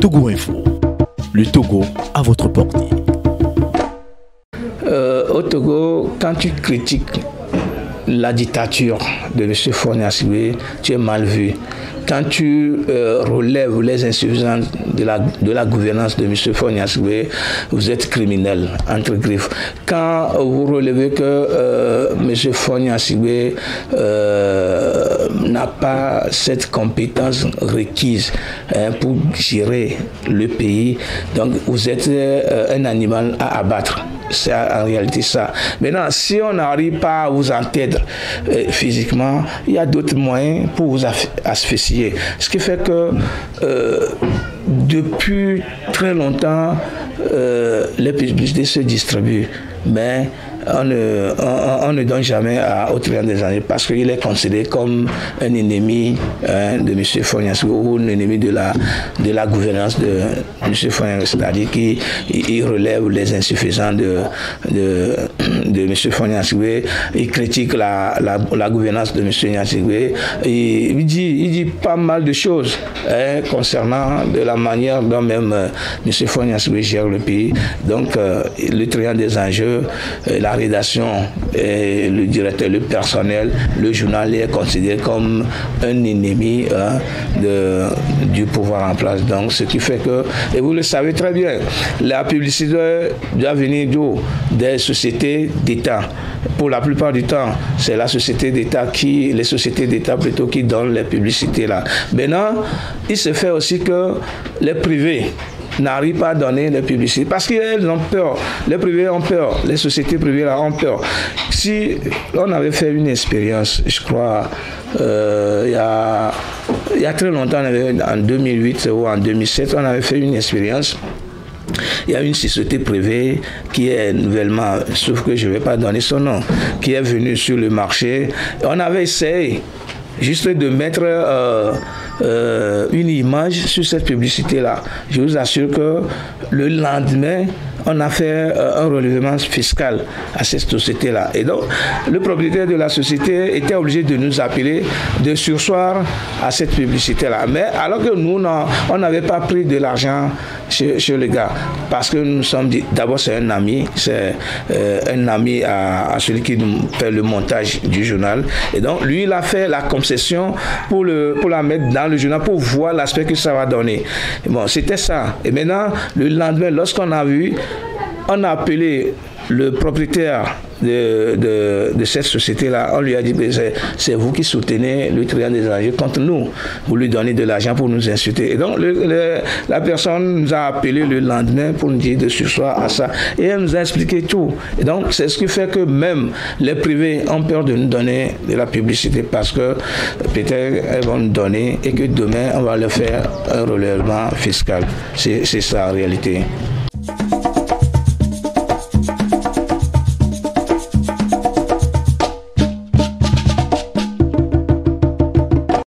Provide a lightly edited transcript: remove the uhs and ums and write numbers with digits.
Togo Info, le Togo à votre portée. Au Togo, quand tu critiques la dictature de M. Faure Gnassingbé, tu es mal vu. Quand tu relèves les insuffisances de la gouvernance de M. Faure Gnassingbé, vous êtes criminel, entre griffes. Quand vous relevez que M. Faure Gnassingbé n'a pas cette compétence requise pour gérer le pays, donc vous êtes un animal à abattre. C'est en réalité ça. Maintenant, si on n'arrive pas à vous entendre physiquement, il y a d'autres moyens pour vous asphyxier. Ce qui fait que depuis très longtemps, les publicités se distribuent. Mais on ne donne jamais au Trian des Anges parce qu'il est considéré comme un ennemi de M. Faure Gnassingbé ou un ennemi de la gouvernance de M. Faure Gnassingbé, c'est-à-dire qu'il relève les insuffisances de M. Faure Gnassingbé, il critique la gouvernance de M. Gnassingbé, il dit pas mal de choses concernant de la manière dont même M. Faure Gnassingbé gère le pays. Donc le Trian des Enjeux, la rédaction, et le directeur, le personnel, le journal est considéré comme un ennemi du pouvoir en place. Donc, ce qui fait que, et vous le savez très bien, la publicité doit venir d'où? Des sociétés d'État. Pour la plupart du temps, c'est les sociétés d'État plutôt qui donnent les publicités là. Maintenant, il se fait aussi que les privés n'arrivent pas à donner les publicités parce qu'ils ont peur. Les privés ont peur, les sociétés privées là ont peur. Si on avait fait une expérience, je crois, il y a très longtemps, en 2008 ou en 2007, on avait fait une expérience. Il y a une société privée qui est nouvellement, sauf que je ne vais pas donner son nom, qui est venue sur le marché. On avait essayé juste de mettre une image sur cette publicité-là. Je vous assure que le lendemain, on a fait un relèvement fiscal à cette société-là. Et donc, le propriétaire de la société était obligé de nous appeler, de surseoir à cette publicité-là. Mais alors que nous, on n'avait pas pris de l'argent chez le gars. Parce que nous sommes dit, d'abord c'est un ami à celui qui nous fait le montage du journal. Et donc, lui, il a fait la concession pour la mettre dans le journal, pour voir l'aspect que ça va donner. Et bon, c'était ça. Et maintenant, le lendemain, lorsqu'on a vu, on a appelé le propriétaire de cette société-là, on lui a dit c'est vous qui soutenez le Trian des Enjeux contre nous. Vous lui donnez de l'argent pour nous insulter. Et donc la personne nous a appelé le lendemain pour nous dire de surseoir à ça. Et elle nous a expliqué tout. Et donc c'est ce qui fait que même les privés ont peur de nous donner de la publicité parce que peut-être elles vont nous donner et que demain on va leur faire un relèvement fiscal. C'est ça en réalité.